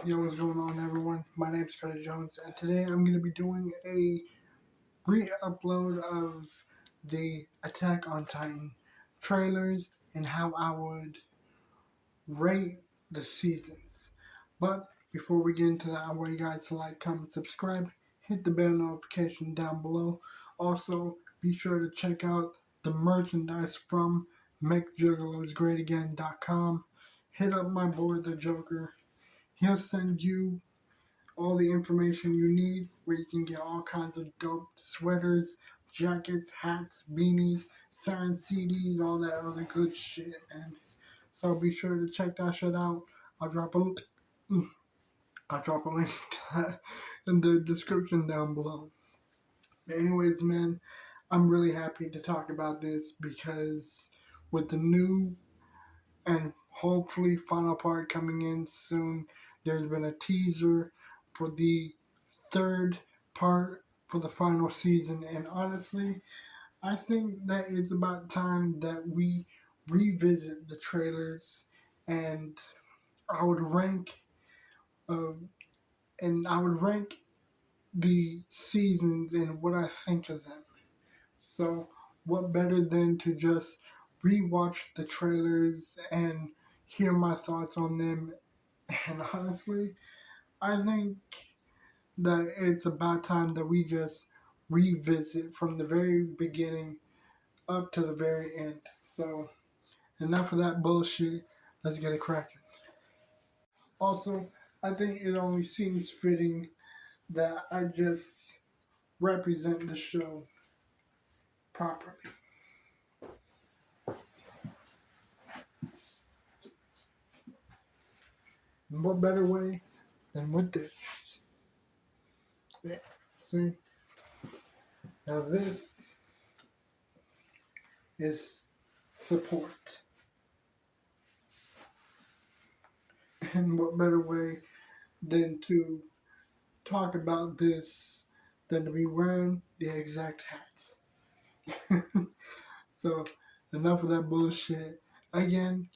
Yo, what's going on, everyone? My name is Carter Jones, and today I'm going to be doing a re-upload of the Attack on Titan trailers and how I would rate the seasons. But before we get into that, I want you guys to like, comment, subscribe, hit the bell notification down below. Also, be sure to check out the merchandise from MakeJuggalosGreatAgain.com. Hit up my boy, the Joker. He'll send you all the information you need, where you can get all kinds of dope sweaters, jackets, hats, beanies, signed CDs, all that other good shit, man. So be sure to check that shit out. I'll drop a link to that in the description down below. But anyways, man, I'm really happy to talk about this because with the new and hopefully final part coming in soon, there's been a teaser for the third part for the final season, and honestly, I think that it's about time that we revisit the trailers, and I would rank, uh, the seasons and what I think of them. So, what better than to just rewatch the trailers and hear my thoughts on them? And honestly, I think that it's about time that we just revisit from the very beginning up to the very end. So, enough of that bullshit. Let's get it cracking. Also, I think it only seems fitting that I just represent the show properly. And what better way than with this? Yeah, see? Now, this is support. And what better way than to talk about this than to be wearing the exact hat? So, enough of that bullshit. Again,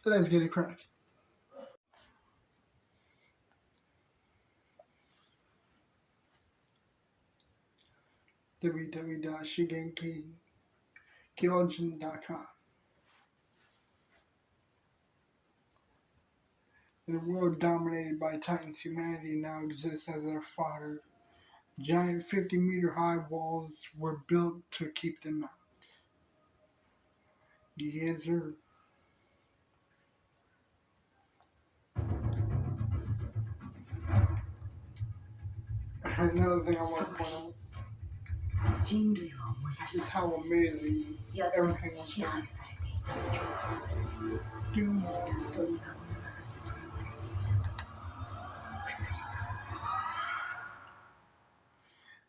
let's get it cracking. www.shigenkikyojin.com. In a world dominated by Titans, humanity now exists as their fodder. Giant 50-meter high walls were built to keep them out. Yes, sir. Another thing I want to point out is how amazing everything was done.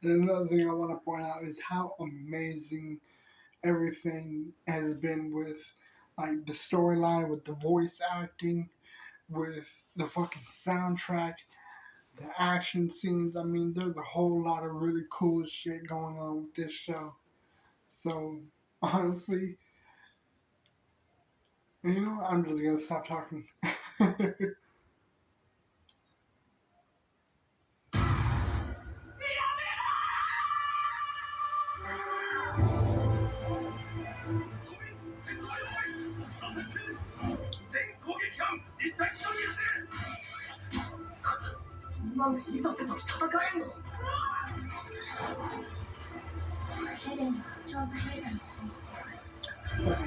And another thing I want to point out is how amazing everything has been with, like, the storyline, with the voice acting, with the fucking soundtrack, the action scenes. I mean, there's a whole lot of really cool shit going on with this show. So, honestly, you know, I'm just gonna stop talking.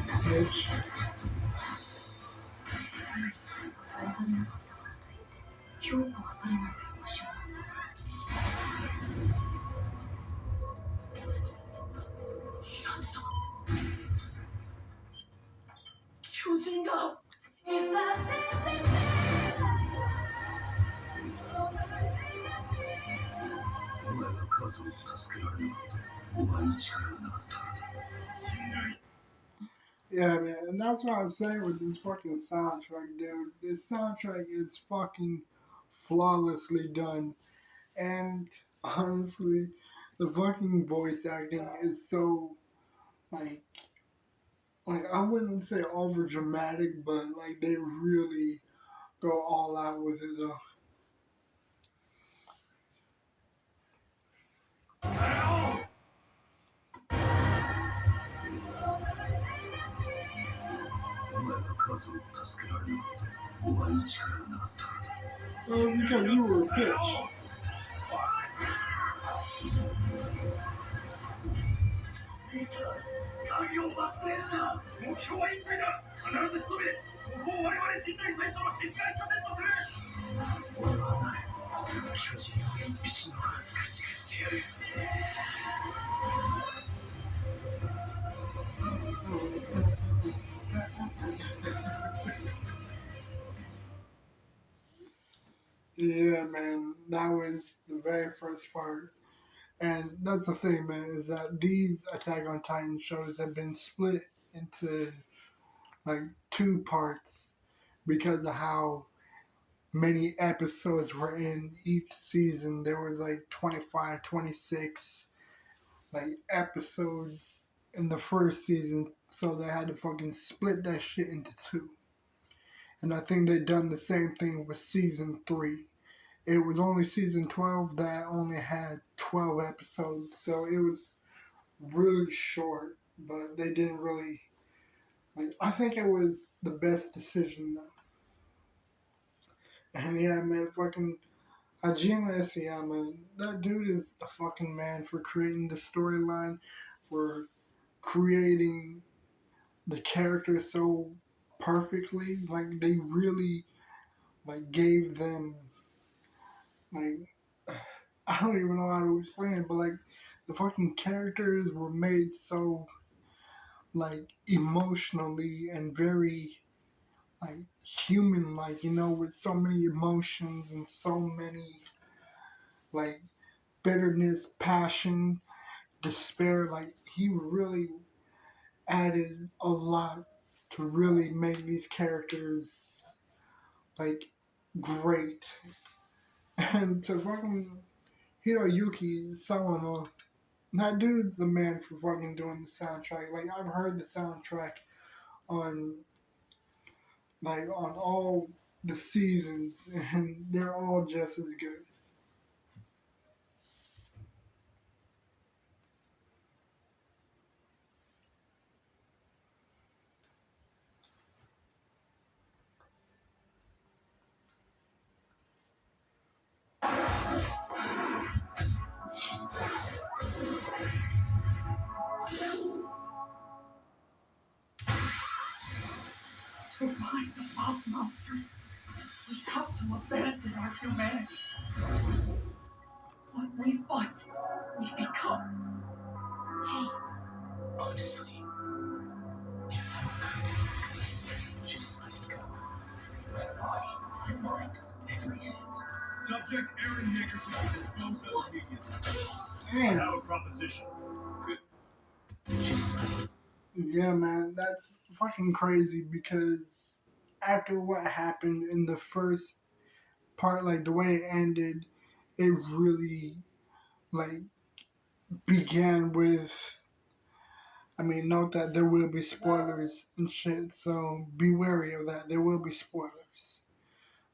Snitch. Yeah, man, and that's what I'm saying with this fucking soundtrack, dude. This soundtrack is fucking flawlessly done, and honestly, the fucking voice acting is so, like, I wouldn't say over dramatic, but like they really go all out with it though. Because you were a bitch. 神を忘れるな。目標は一体だ。必ず仕留め、ここを我々人類最初の壁外拠点とする。俺はない。巨人を一匹残らず駆逐してやる。Yeah, man, that was the very first part. And that's the thing, man, is that these Attack on Titan shows have been split into like two parts because of how many episodes were in each season. There was like 25, 26 like episodes in the first season, so they had to fucking split that shit into two. And I think they done the same thing with season 3. It was only season 12 that only had 12 episodes, so it was really short, but they didn't really like. I think it was the best decision though. And yeah, man, fucking Hajime Isayama, that dude is the fucking man for creating the storyline, for creating the characters so perfectly. Like they really like gave them like I don't even know how to explain it, but like the fucking characters were made so like emotionally and very like human like, you know, with so many emotions and so many like bitterness, passion, despair. Like he really added a lot to really make these characters like great. And to fucking Hiroyuki Sawano, that dude's the man for fucking doing the soundtrack. Like I've heard the soundtrack on on all the seasons, and they're all just as good. To rise above monsters, we have to abandon our humanity. What we fight, we become. Hey. Honestly, it felt kind of good. Just letting go. My body, my mind, everything. Subject Aaron Yeager should be disposed of immediately. I have a proposition. Good. Just letting. Yeah, man, that's fucking crazy because after what happened in the first part, like the way it ended, it really like began with. I mean, note that there will be spoilers and shit, so be wary of that. There will be spoilers.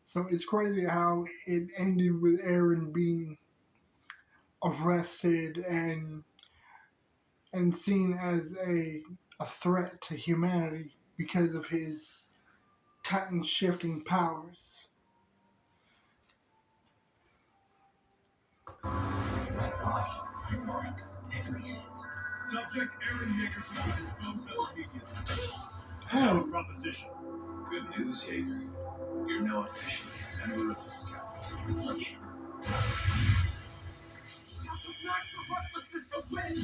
So it's crazy how it ended with Aaron being arrested and seen as a threat to humanity because of his Titan shifting powers. My body, my mind, everything. Subject Aaron Yeager should be disposed of immediately. I have a proposition. Good news, Yeager. You're now officially a member of the Scouts. Look at Scouts of natural recklessness to win!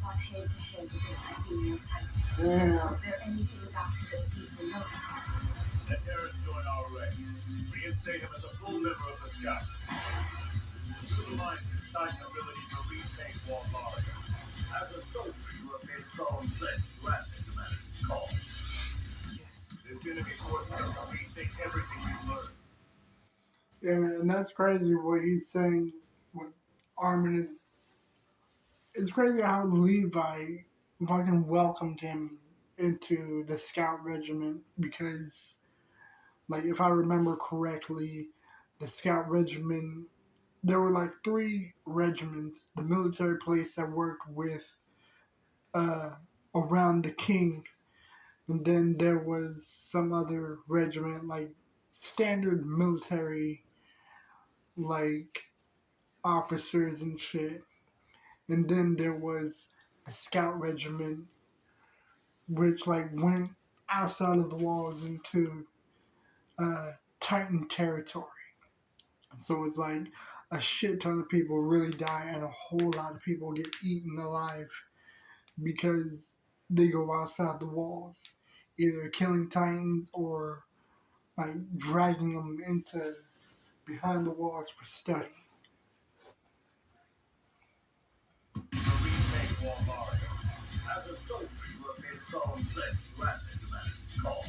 Fought head to head against the female type. Damn. Is there anything about him that seems to know? Let Aaron join our ranks. Reinstate him as a full member of the Scouts. Utilize his Titan ability to retake Walmart. As a soldier, you have made solemn pledge to answer humanity's call. Yes, this enemy forces us to rethink everything we've learned. Yeah, and that's crazy what he's saying. What Armin is. It's crazy how Levi fucking welcomed him into the scout regiment because like if I remember correctly, the scout regiment. There were like three regiments, the military police that worked with uh, around the king, and then there was some other regiment, like standard military, like officers and shit. And then there was the scout regiment, which like went outside of the walls into Titan territory. So it's like a shit ton of people really die, and a whole lot of people get eaten alive because they go outside the walls, either killing Titans or like dragging them into behind the walls for study. To retake Walmart. As a soldier, you have made solemn pledge to answer humanity's call.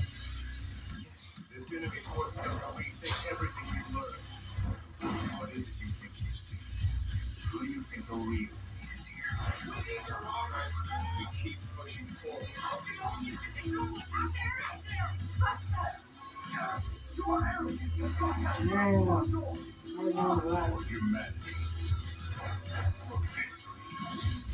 Yes. This enemy forces us to rethink everything we've learned. What is it you think you see? Who do you think the real me is here? We keep pushing forward. Trust us. You are arrogant. You don't have Yeah, I know that. for humanity. For victory.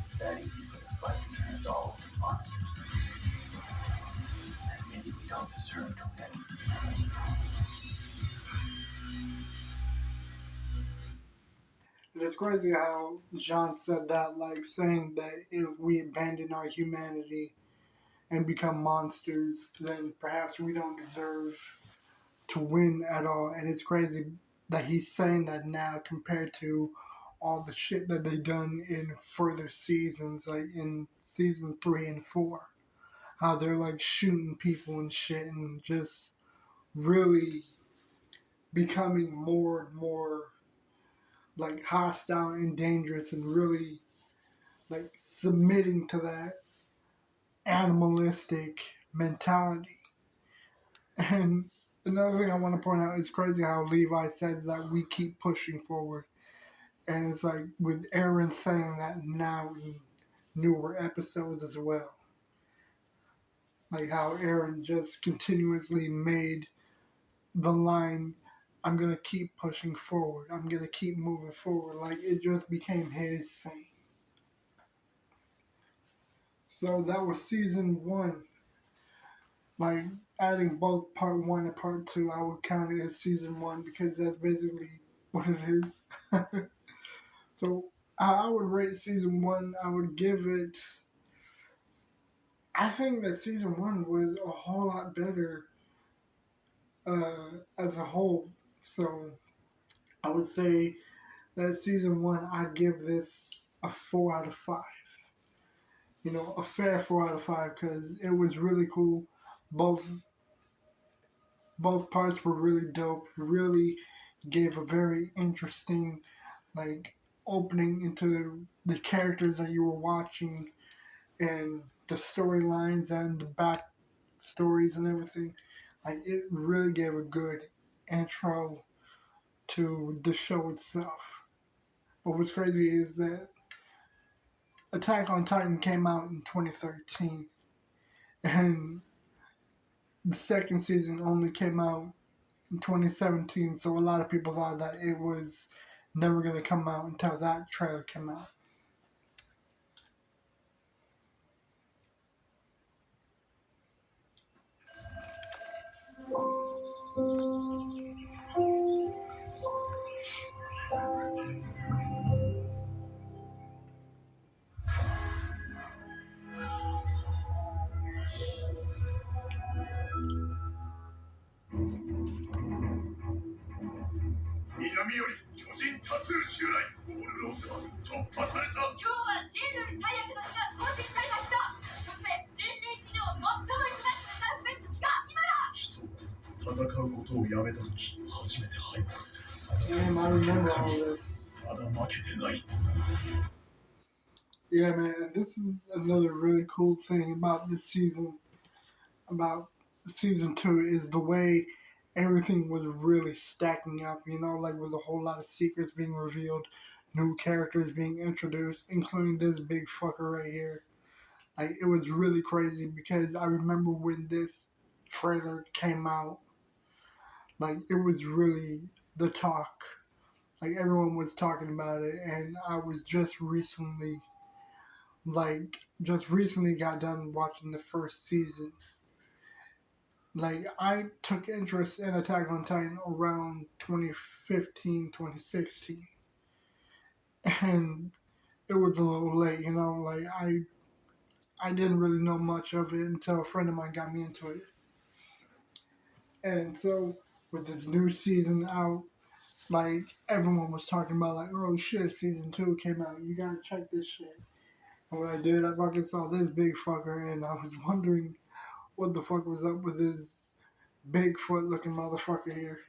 It's that easy for the fight to turn us all into monsters. And maybe we don't deserve to win. And it's crazy how Jean said that, like saying that if we abandon our humanity and become monsters, then perhaps we don't deserve to win at all. And it's crazy that he's saying that now compared to all the shit that they done in further seasons, like in season 3 and 4. How they're like shooting people and shit and just really becoming more and more like hostile and dangerous and really like submitting to that animalistic mentality. And another thing I want to point out is crazy how Levi says that we keep pushing forward. And it's like with Aaron saying that now in newer episodes as well. Like how Aaron just continuously made the line, I'm going to keep pushing forward. I'm going to keep moving forward. Like it just became his saying. So that was season 1. Like adding both part 1 and part 2, I would count it as season 1 because that's basically what it is. So I would rate season 1. I would give it. I think that season 1 was a whole lot better as a whole. So I would say that season 1, I'd give this a 4 out of 5. You know, a fair 4 out of 5 because it was really cool. Both parts were really dope. Really gave a very interesting like opening into the characters that you were watching and the storylines and the back stories and everything. Like it really gave a good intro to the show itself. But what's crazy is that Attack on Titan came out in 2013 and the second season only came out in 2017, so a lot of people thought that it was never going to come out until that trailer came out. Damn, I remember all this. Yeah, man, and this is another really cool thing about this season, about season 2, is the way everything was really stacking up, you know, like with a whole lot of secrets being revealed, new characters being introduced, including this big fucker right here. Like, it was really crazy because I remember when this trailer came out, like, it was really the talk. Like, everyone was talking about it, and I was just recently got done watching the first season. Like, I took interest in Attack on Titan around 2015, 2016. And it was a little late, you know, like, I didn't really know much of it until a friend of mine got me into it. And so, with this new season out, like, everyone was talking about, like, oh shit, season 2 came out, you gotta check this shit. And when I did, I fucking saw this big fucker, and I was wondering what the fuck was up with this Bigfoot looking motherfucker here.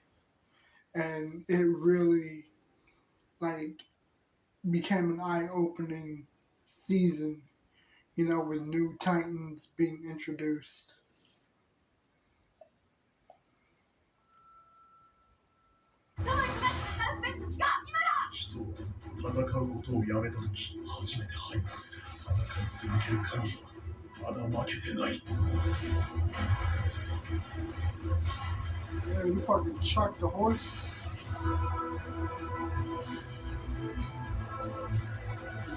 And it really, like, became an eye opening season, you know, with new Titans being introduced. 人は戦うことをやめたとき初めて敗北する。戦い続ける限りはまだ負けてない。 Yeah, you fucking chucked the horse.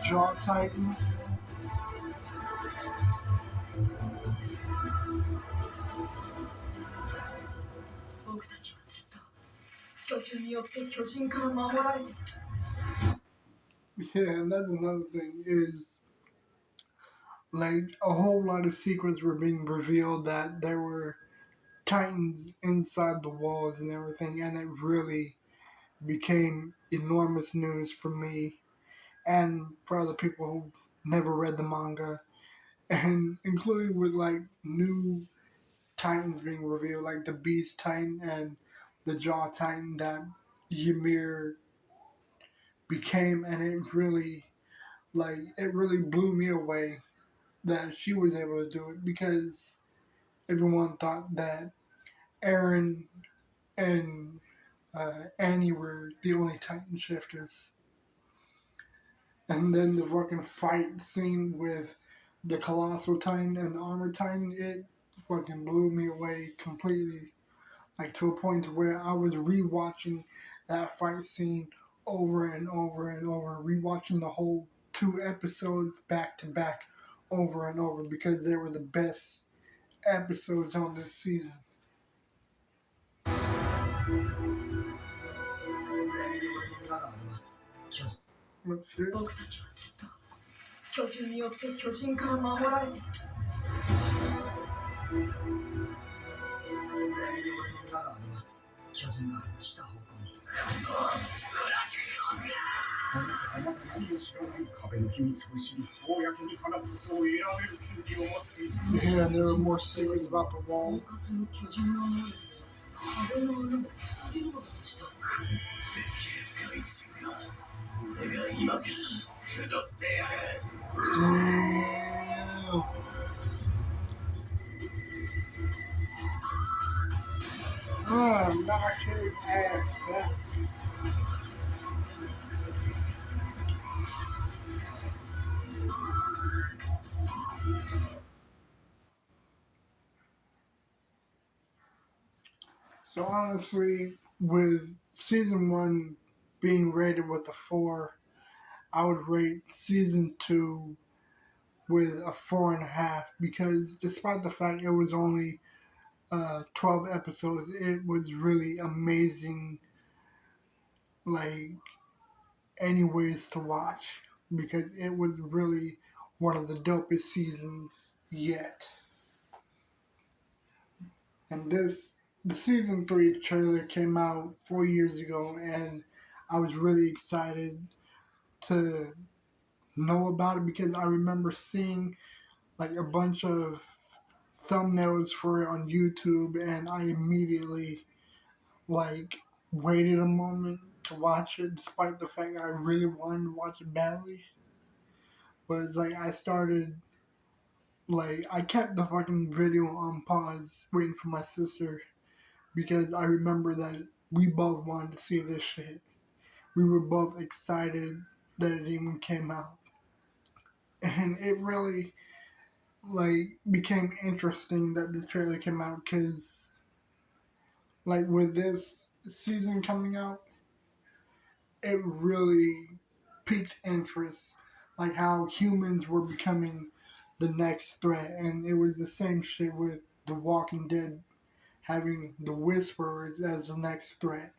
Jaw Titan. 僕たちはずっと巨獣によって巨人から守られてる。 Yeah, and that's another thing is, like, a whole lot of secrets were being revealed that there were Titans inside the walls and everything, and it really became enormous news for me and for other people who never read the manga, and including with, like, new Titans being revealed, like the Beast Titan and the Jaw Titan that Ymir became, and it really blew me away that she was able to do it, because everyone thought that Eren and Annie were the only Titan shifters. And then the fucking fight scene with the Colossal Titan and the Armored Titan, it fucking blew me away completely. Like, to a point where I was rewatching that fight scene over and over and over, rewatching the whole 2 episodes back to back over and over, because they were the best episodes on this season. But shit. 僕たちはずっと巨獣によって巨人から守られてる。 巨人が下方向に。あなた何を知らない壁の秘密を知り、公に話すことを選べる権利を持っている。 Yeah, there were more secrets about the wall. その巨人の能力で壁の穴を塞げることにした。できる回数が俺が今から崩してやる。 Damn. Knock his ass back. So honestly, with season 1 being rated with a 4, I would rate season 2 with a 4.5, because despite the fact it was only 12 episodes, it was really amazing, like, anyways to watch, because it was really one of the dopest seasons yet. And the season 3 trailer came out 4 years ago, and I was really excited to know about it, because I remember seeing, like, a bunch of thumbnails for it on YouTube, and I immediately, like, waited a moment to watch it, despite the fact I really wanted to watch it badly. But it's like I kept the fucking video on pause waiting for my sister, because I remember that we both wanted to see this shit. We were both excited that it even came out. And it really, like became interesting that this trailer came out because like with this season coming out, it really piqued interest, like how humans were becoming the next threat, and it was the same shit with The Walking Dead having the Whisperers as the next threat.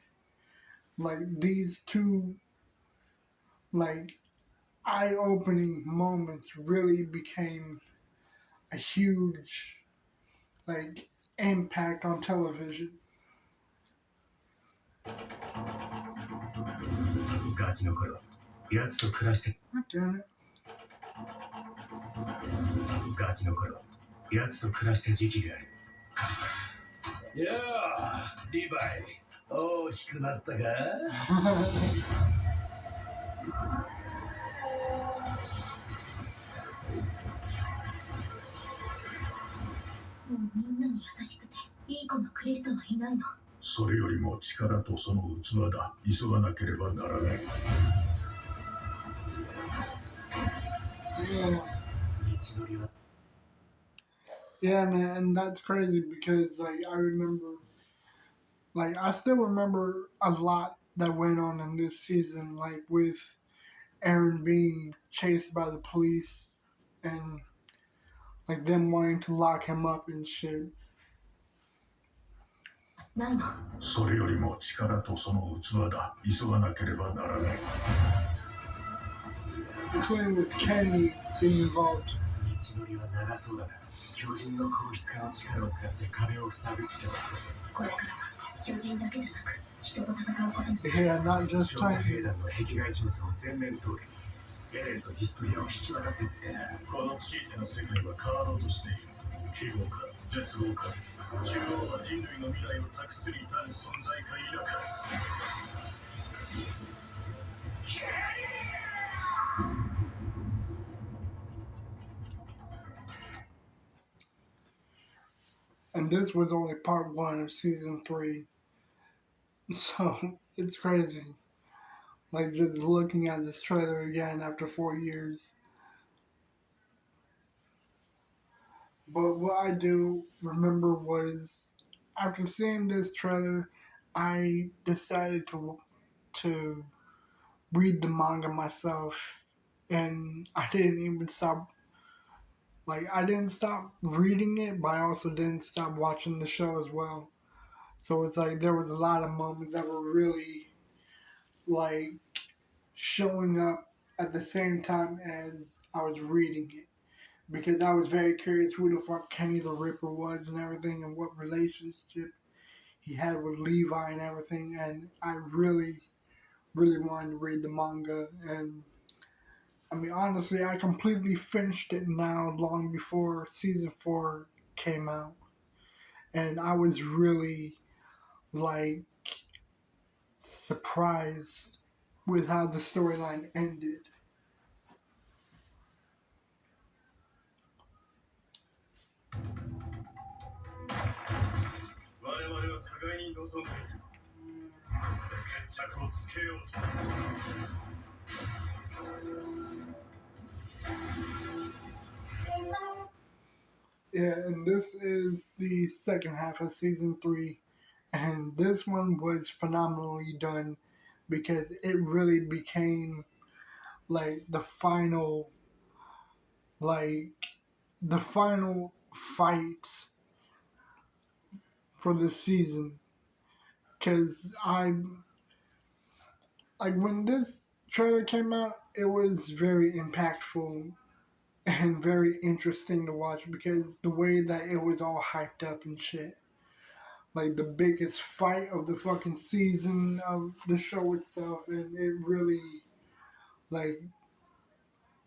Like these two, like eye-opening moments really became a huge like impact on television. ガキの頃、奴と暮らして、God damn it. ガキの頃、奴と暮らした時期がある。いやあ、リヴァイ、大きくなったか？もうみんなに優しくていい子のクリスタはいないの。それよりも力とその器だ。急がなければならない。Yeah, man, and that's crazy because like I remember, like I still remember a lot that went on in this season, like with Aaron being chased by the police and like them wanting to lock him up and shit. ないの。それよりも力とその器だ。急がなければならない。Including with Kenny being involved. 道のりは長そうだな。巨人の硬質化の力を使って壁を塞ぐってこれからは巨人だけじゃなく人と戦うことも。Yeah, not just 調査 Titans. 兵団の壁外調査を全面凍結。エレンとヒストリアを引き渡せってな。この小さな世界は変わろうとしている。希望か絶望か。中央は人類の未来を託すに至る存在か否か。And this was only part one of season 3. So it's crazy. Like just looking at this trailer again after 4 years. But what I do remember was after seeing this trailer, I decided to read the manga myself, and I didn't even stop. Like I didn't stop reading it, but I also didn't stop watching the show as well. So it's like there was a lot of moments that were really like showing up at the same time as I was reading it. Because I was very curious who the fuck Kenny the Ripper was and everything and what relationship he had with Levi and everything. And I really, really wanted to read the manga. And I mean, honestly, I completely finished it now long before season 4 came out. And I was really, like, surprised with how the storyline ended. 我々は互いに望んでいる。ここで決着をつけようと。Yeah, and this is the second half of season 3. And this one was phenomenally done because it really became like like the final fight for the season. Cause I like when this trailer came out, it was very impactful and very interesting to watch because the way that it was all hyped up and shit. Like the biggest fight of the fucking season of the show itself, and like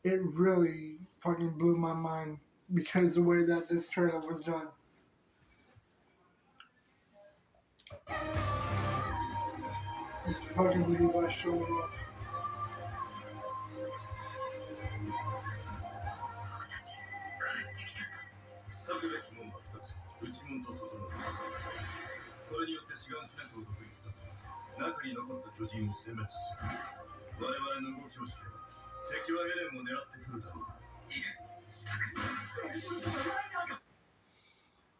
it really fucking blew my mind because the way that this trailer was done. Fucking Levi showing off. 塞ぐべき門は2つ。内門と外門。これによって志願司令塔を独立させ、中に残った巨人を殲滅する。我々の動きを知れば、敵はエレンを狙ってくるだろうが。いる。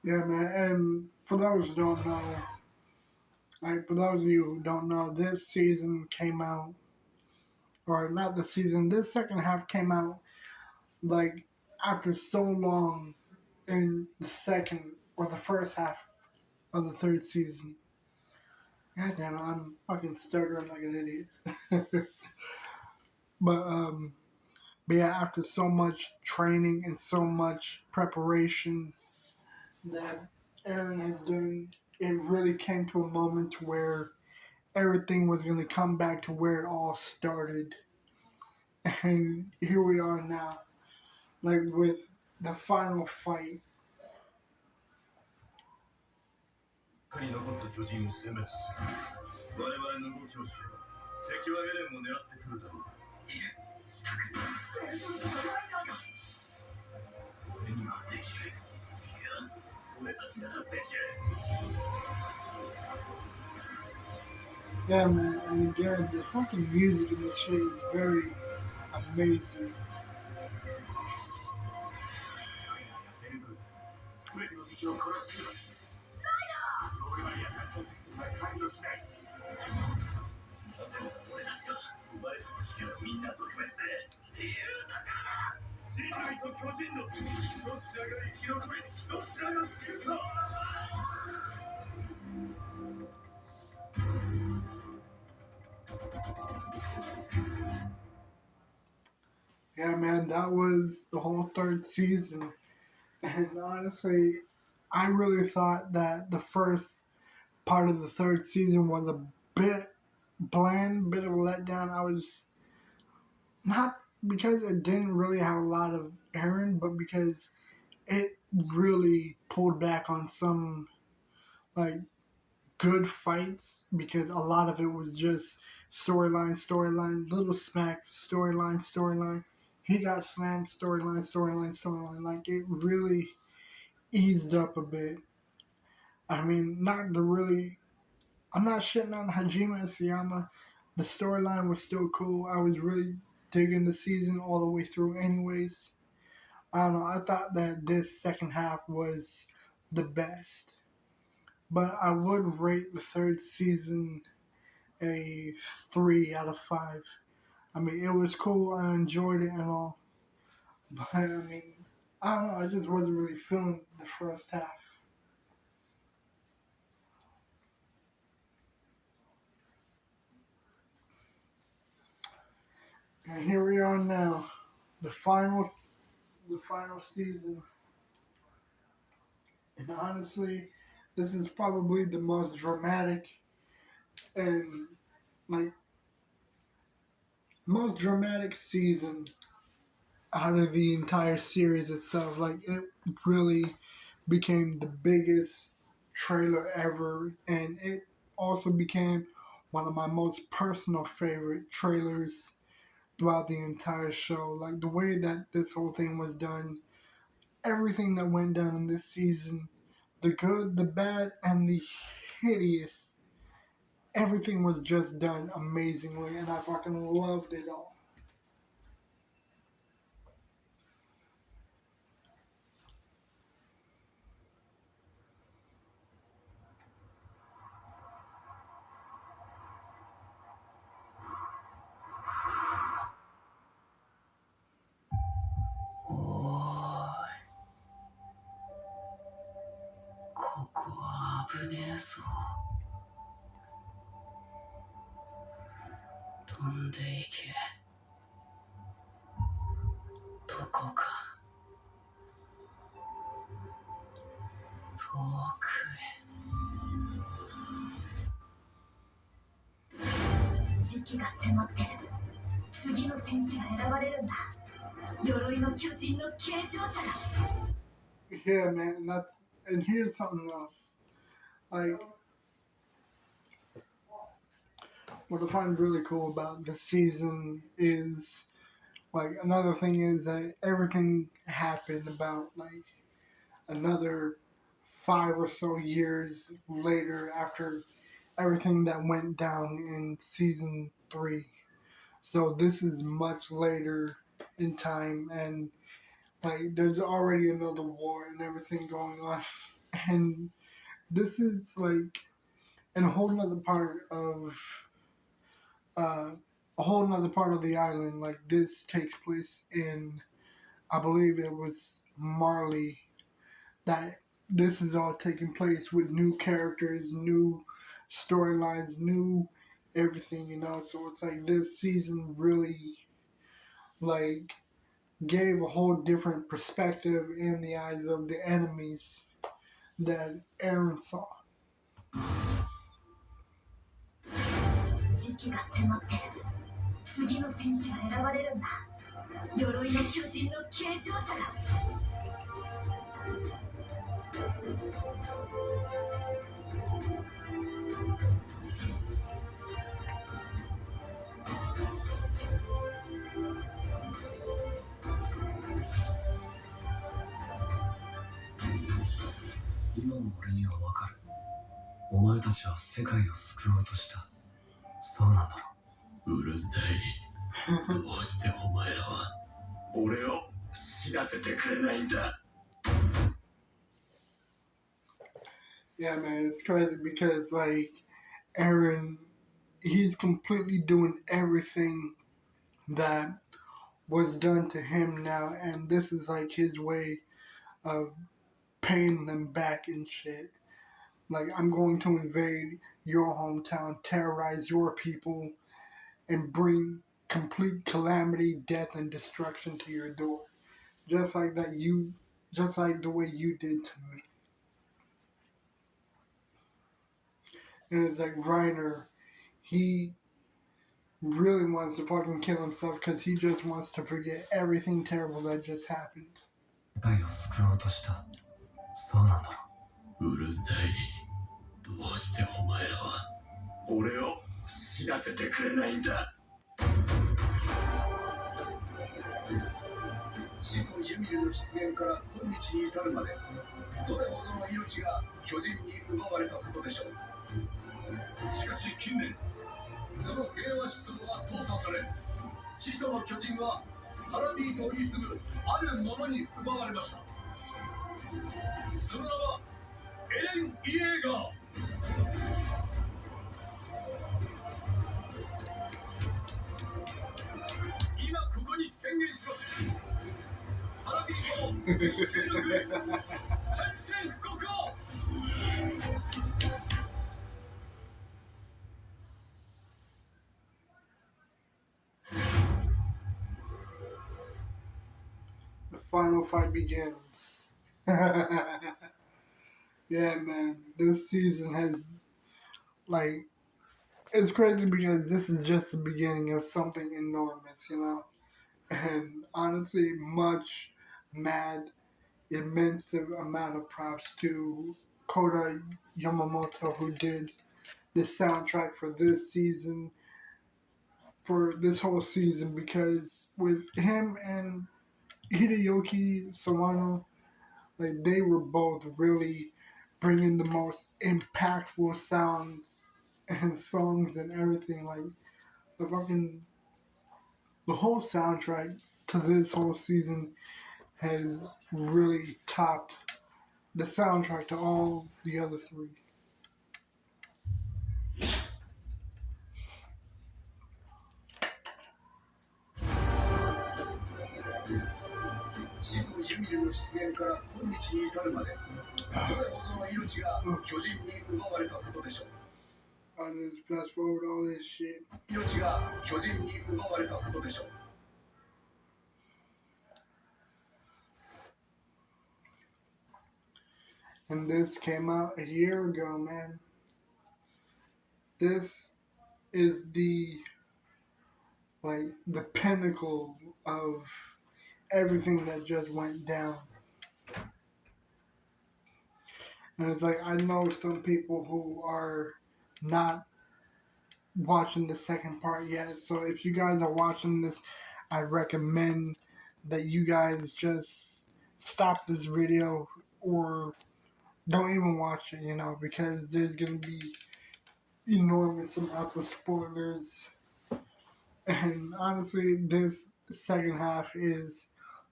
Yeah, man. And for those who don't know, for those of you who don't know, this season came out, or not the season. This second half came out like after so long in the second or the first half of the third season. God damn it, I'm fucking stuttering like an idiot. but um, but yeah, after so much training and so much preparation that Aaron has done, it really came to a moment where everything was going to come back to where it all started. And here we are now, like with the final fight. 他に残った巨人を殲滅する。我々の動きを知れば敵はエレンを狙ってくるだろう。いる。近くに。俺にはできる。いや、俺たちならできる。Yeah, man, and again, the fucking music in this shit is very amazing. 全ての敵を殺しきる。ライダー。俺はやった痕跡が関与しない。なぜ俺たちは生まれた時からみんな特別で自由だから。人類と巨人のどちらが生き残り、どちらが死ぬか。Yeah, man, that was the whole third season. And honestly, I really thought that the first part of the third season was a bit bland, bit of a letdown. I was not because it didn't really have a lot of Aaron, but because it really pulled back on some like good fights because a lot of it was just storyline, little smack, storyline. He got slammed, storyline. Like it really eased up a bit. I mean, not the really. I'm not shitting on Hajime Isayama. The storyline was still cool. I was really digging the season all the way through, anyways. I don't know. I thought that this second half was the best. But I would rate the third season a 3 out of 5. I mean, it was cool. I enjoyed it and all. But I mean, I don't know. I just wasn't really feeling the first half. And here we are now, the final season. And honestly, this is probably the most dramatic and like most dramatic season out of the entire series itself. Like it really became the biggest trailer ever, and it also became one of my most personal favorite trailers throughout the entire show. Like the way that this whole thing was done, everything that went down in this season, the good, the bad, and the hideous, everything was just done amazingly, and I fucking loved it all. Yeah, man, and here's something else. Like, what I find really cool about this season is, like, another thing is that everything happened about, like, another 5 or so years later after everything that went down in season 3. So this is much later in time, and Like, there's already another war and everything going on. And this is like in a whole nother part of uh, the island. Like, this takes place in, I believe it was Marley. That this is all taking place with new characters, new storylines, new everything, you know. So it's like this season really like gave a whole different perspective in the eyes of the enemies that Aaron saw. 時期が迫ってる。次の戦士が選ばれるんだ。鎧の巨人の継承者が。今の俺にはわかる。お前たちは世界を救おうとした。そうなんだろ。うるさい。どうしてお前らは俺を死なせてくれないんだ。Yeah, man, it's crazy because like Aaron, he's completely doing everything that was done to him now, and this is like his way of paying them back and shit. Like, I'm going to invade your hometown, terrorize your people, and bring complete calamity, death, and destruction to your door. Just like just like the way you did to me. And it's like Reiner, he really wants to fucking kill himself because he just wants to forget everything terrible that just happened. 世界を救おうとした。そうなんだろ。うるさい。どうしてお前らは俺を死なせてくれないんだ。始祖ユミルの出現から今日に至るまで、どれほどの命が巨人に奪われたことでしょう。しかし近年、その平和思想は淘汰され、始祖の巨人はハラビー島に住むあるものに奪われました。その名はエレン・イエーガー。今ここに宣言します。ハラビー島勢力宣戦布告を。The final fight begins. Yeah, man, this season has, like, it's crazy because this is just the beginning of something enormous, you know? And honestly, much mad, immense amount of props to KOHTA Yamamoto, who did the soundtrack for this season, for this whole season, because with him and Hiroyuki Sawano, like, they were both really bringing the most impactful sounds and songs and everything. Like, the whole soundtrack to this whole season has really topped the soundtrack to all the other three. 始祖ユミルの出現から今日に至るまで、どれほどの命が巨人に奪われたことでしょう。I'll just fast forward all this shit. 命が巨人に奪われたことでしょう。And this came out a year ago, man. This is the pinnacle of everything that just went down. And it's like, I know some people who are not watching the second part yet. So if you guys are watching this, I recommend that you guys just stop this video or don't even watch it, you know, because there's going to be enormous amounts of spoilers. And honestly, this second half is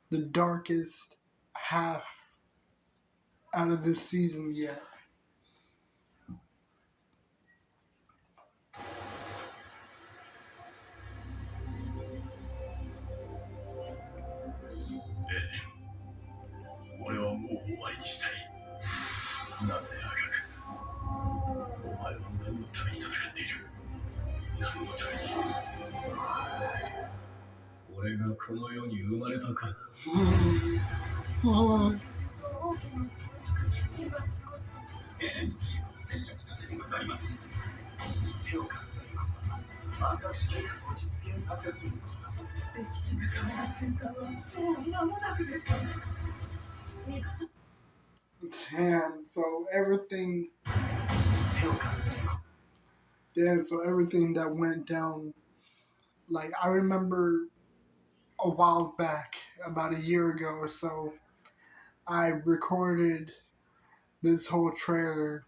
the darkest half out of this season yet. Damn, so everything that went down, like I remember a while back, about a year ago or so, I recorded this whole trailer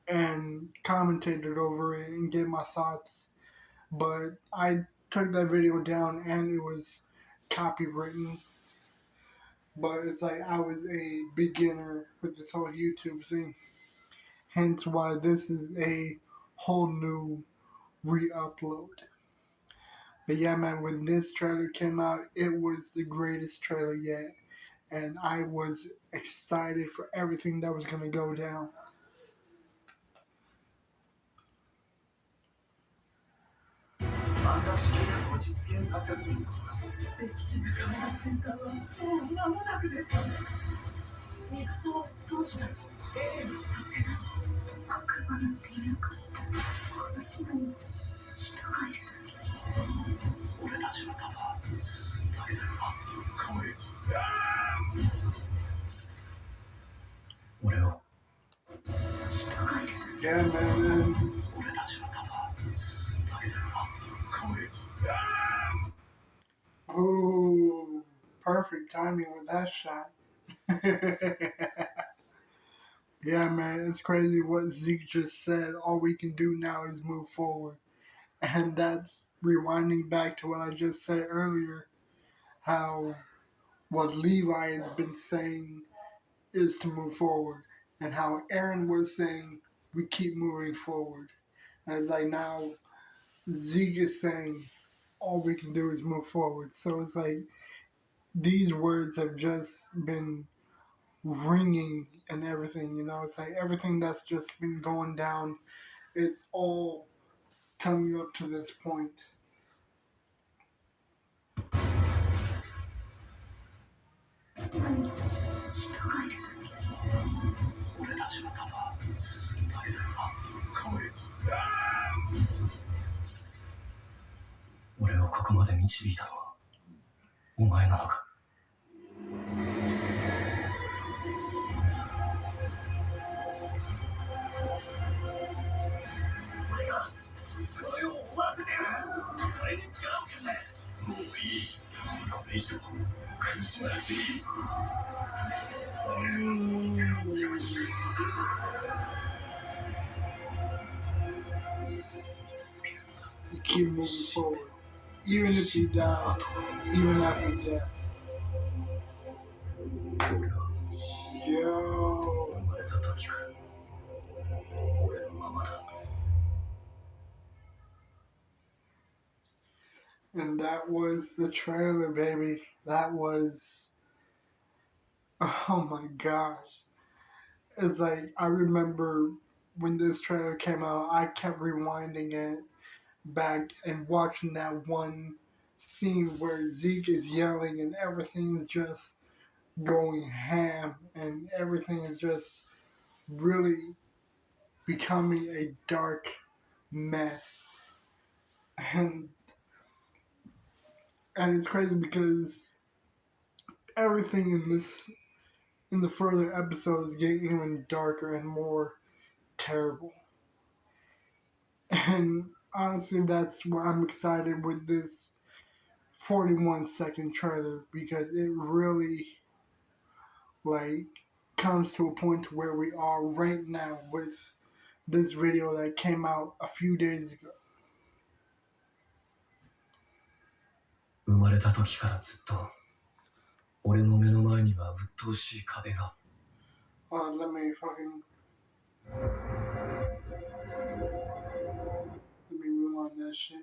and commentated over it and gave my thoughts. But I took that video down and it was copywritten. But it's like I was a beginner with this whole YouTube thing. Hence why this is a whole new re-upload. But yeah, man, when this trailer came out, it was the greatest trailer yet. And I was excited for everything that was going to go down. Yeah, man, and oh, perfect timing with that shot. Yeah, man, it's crazy what Zeke just said. All we can do now is move forward. And that's rewinding back to what I just said earlier, how what Levi has been saying is to move forward, and how Aaron was saying we keep moving forward. And it's like now Zeke is saying all we can do is move forward. So it's like these words have just been ringing and everything, you know. It's like everything that's just been going down, it's all coming up to this point. You keep moving forward, even if you die, even after death. Yo. And that was the trailer, baby. That was, oh my gosh. It's like, I remember when this trailer came out, I kept rewinding it back and watching that one scene where Zeke is yelling and everything is just going ham and everything is just really becoming a dark mess. And it's crazy because everything in the further episodes get even darker and more terrible. And honestly, that's why I'm excited with this 41-second trailer, because it really like comes to a point where we are right now with this video that came out a few days ago. 生まれた時からずっと俺の目の前には鬱陶しい壁が。Let me rewind that shit.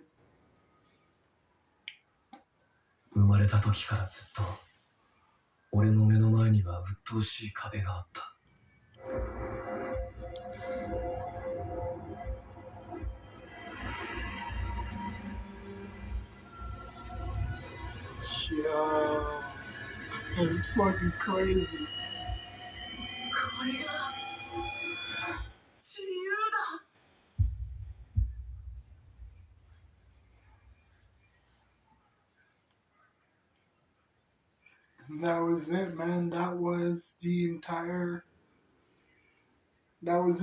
生まれた時からずっと俺の目の前には鬱陶しい壁があった。Yo, it's fucking crazy. これが自由だ。And that was it, man. That was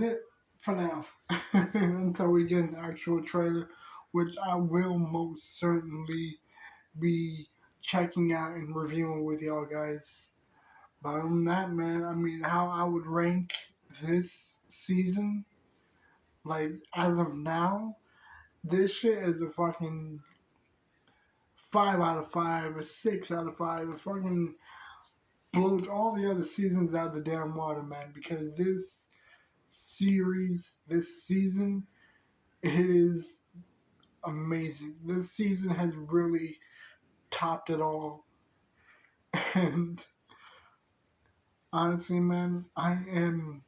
it for now. Until we get an actual trailer, which I will most certainly be checking out and reviewing with y'all guys. But other than that, man, I mean, how I would rank this season, like, as of now, this shit is a fucking 5 out of 5, a 6 out of 5. It fucking blows all the other seasons out of the damn water, man, because this season, it is amazing. This season has really topped it all. And honestly, man, I'm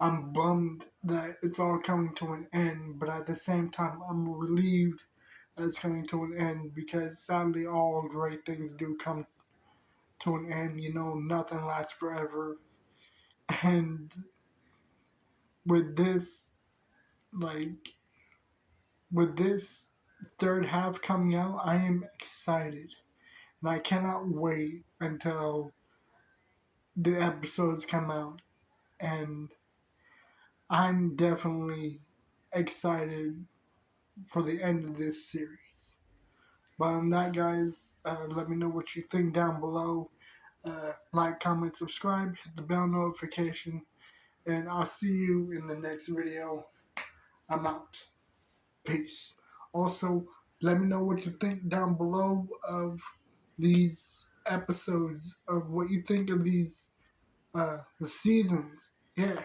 bummed that it's all coming to an end, but at the same time, I'm relieved that it's coming to an end, because sadly, all great things do come to an end. You know, nothing lasts forever. And with this, with this third half coming out, I am excited. And I cannot wait until the episodes come out. And I'm definitely excited for the end of this series. But on that, guys, let me know what you think down below. Like, comment, subscribe, hit the bell notification, and I'll see you in the next video. I'm out. Peace. Also, let me know what you think down below of these episodes, of what you think of these the seasons. Yeah.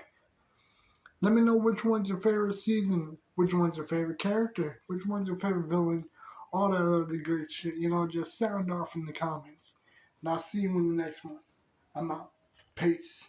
Let me know which one's your favorite season, which one's your favorite character, which one's your favorite villain, all that other good shit. You know, just sound off in the comments. And I'll see you in the next one. I'm out. Peace.